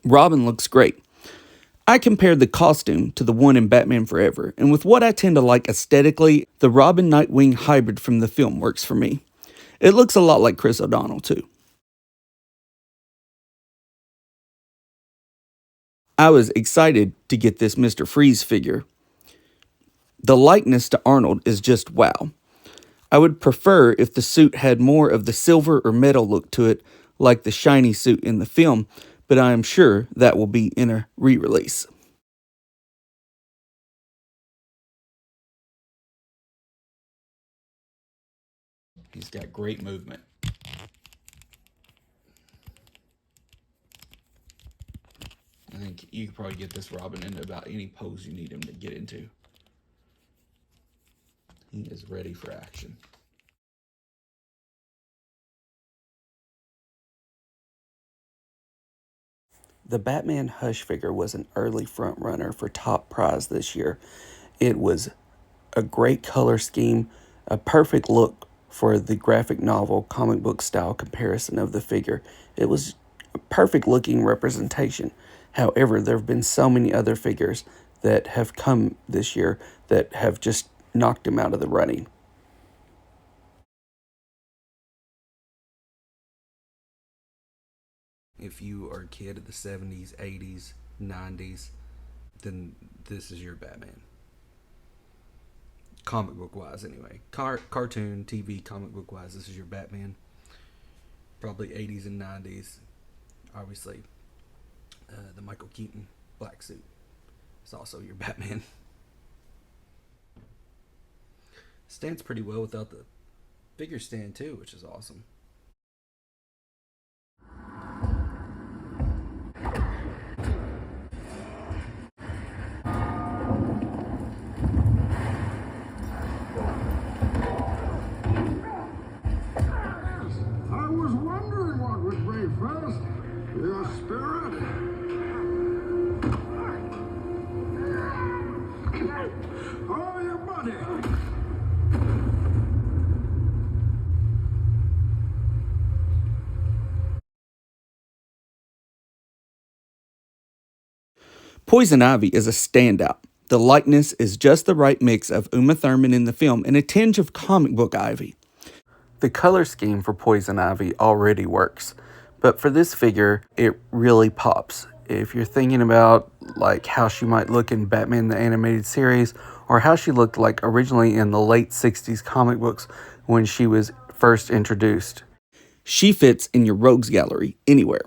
Robin looks great. I compared the costume to the one in Batman Forever, and with what I tend to like aesthetically, the Robin Nightwing hybrid from the film works for me. It looks a lot like Chris O'Donnell, too. I was excited to get this Mr. Freeze figure. The likeness to Arnold is just wow. I would prefer if the suit had more of the silver or metal look to it, like the shiny suit in the film, but I am sure that will be in a re release. He's got great movement. I think you could probably get this Robin into about any pose you need him to get into. He is ready for action. The Batman Hush figure was an early frontrunner for top prize this year. It was a great color scheme, a perfect look for the graphic novel comic book style comparison of the figure. It was a perfect looking representation. However, there have been so many other figures that have come this year that have just knocked him out of the running. If you are a kid of the 70s, 80s, 90s, then this is your Batman. Comic book wise, anyway. Cartoon, TV, comic book wise, this is your Batman. Probably 80s and 90s. Obviously, the Michael Keaton black suit is also your Batman. Stands pretty well without the figure stand, too, which is awesome. I was wondering what would break first. Your spirit? Or your body? Poison Ivy is a standout. The likeness is just the right mix of Uma Thurman in the film and a tinge of comic book Ivy. The color scheme for Poison Ivy already works, but for this figure, it really pops. If you're thinking about like how she might look in Batman the Animated Series, or how she looked like originally in the late 60s comic books when she was first introduced, she fits in your rogues gallery anywhere.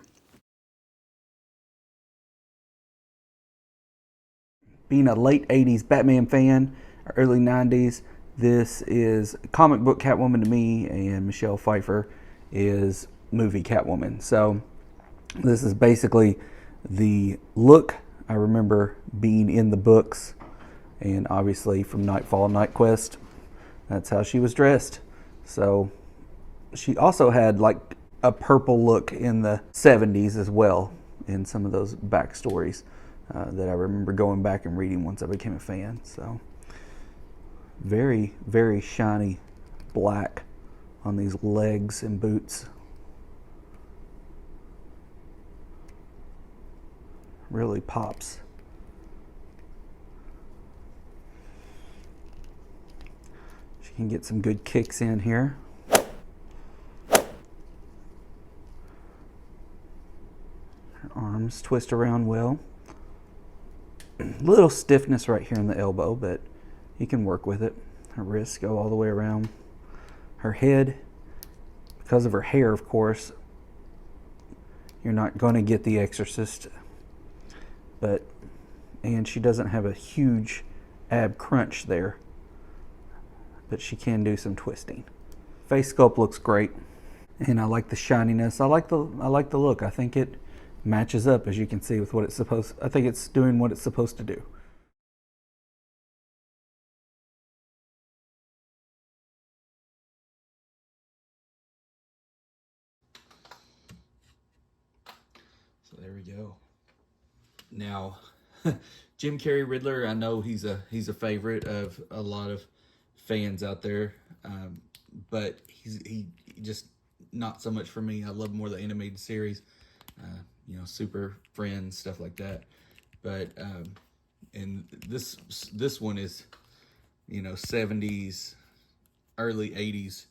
Being a late 80s Batman fan, early 90s, this is comic book Catwoman to me, and Michelle Pfeiffer is movie Catwoman. So this is basically the look I remember being in the books, and obviously from Nightfall, Night Quest, that's how she was dressed. So she also had like a purple look in the 70s as well in some of those backstories that I remember going back and reading once I became a fan. So very, very shiny black on these legs and boots. Really pops. She can get some good kicks in here. Her arms twist around well. Little stiffness right here in the elbow, but you can work with it. Her wrists go all the way around. Her head, because of her hair, of course, you're not going to get the Exorcist, and she doesn't have a huge ab crunch there, but she can do some twisting. Face sculpt looks great, and I like the shininess. I like the look. I think it matches up, as you can see, with what it's supposed. I think it's doing what it's supposed to do. So there we go. Now, Jim Carrey Riddler, I know he's a favorite of a lot of fans out there, but he just not so much for me. I love more the animated series. Super Friends, stuff like that. But and this one is 70s, early 80s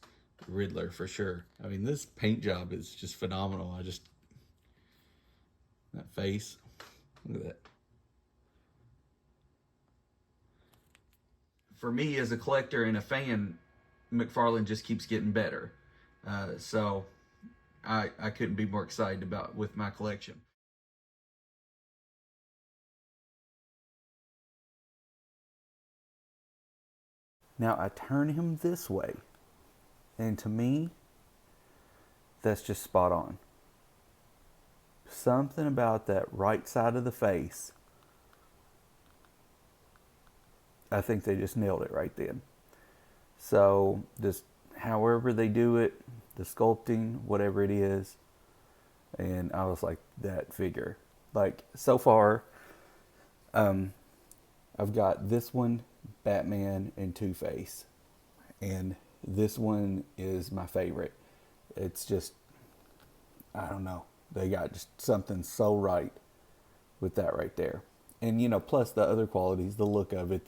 Riddler for sure. I mean, this paint job is just phenomenal. That face, look at that. For me as a collector and a fan, McFarlane just keeps getting better. So I couldn't be more excited about with my collection. Now I turn him this way, and to me, that's just spot on. Something about that right side of the face, I think they just nailed it right then. So just however they do it, the sculpting, whatever it is, and I was like, that figure. Like so far, I've got this one, Batman and Two-Face, and this one is my favorite. It's just, I don't know, they got just something so right with that right there, and plus the other qualities, the look of it,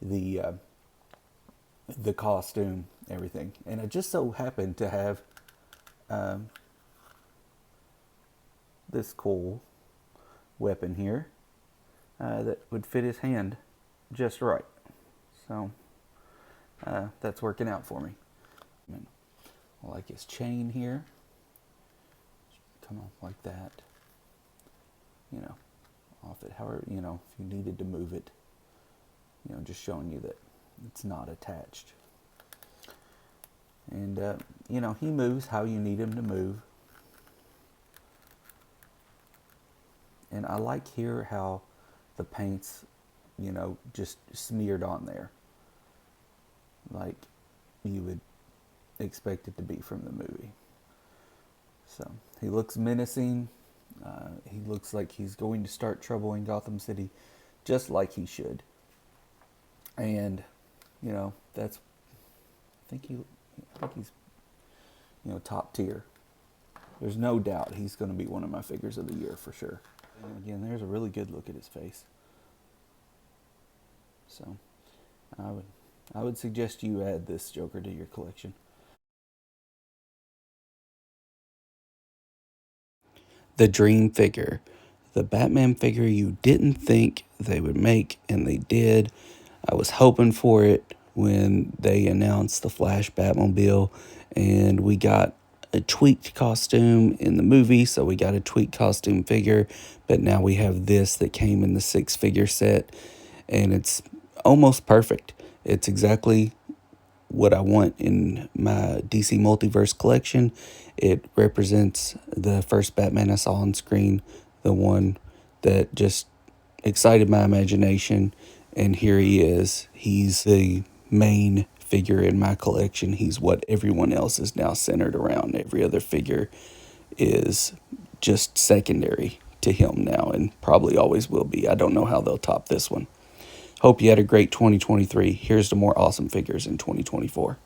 the the costume, everything. And I just so happened to have this cool weapon here that would fit his hand just right. So that's working out for me. I like his chain here. Come off like that. Off it. However, if you needed to move it, just showing you that it's not attached. And, he moves how you need him to move. And I like here how the paint's, just smeared on there. Like you would expect it to be from the movie. So he looks menacing. He looks like he's going to start trouble in Gotham City, just like he should. And that's I think he's top tier. There's no doubt he's going to be one of my figures of the year for sure. And again, there's a really good look at his face. So I would suggest you add this Joker to your collection. The dream figure. The Batman figure you didn't think they would make, and they did. I was hoping for it when they announced the Flash Batmobile, and we got a tweaked costume in the movie, so we got a tweaked costume figure, but now we have this that came in the 6-figure set, and it's almost perfect. It's exactly what I want in my DC Multiverse collection. It represents the first Batman I saw on screen, the one that just excited my imagination, and here he is. He's the main figure in my collection. He's what everyone else is now centered around. Every other figure is just secondary to him now, and probably always will be. I don't know how they'll top this one. Hope you had a great 2023. Here's to more awesome figures in 2024.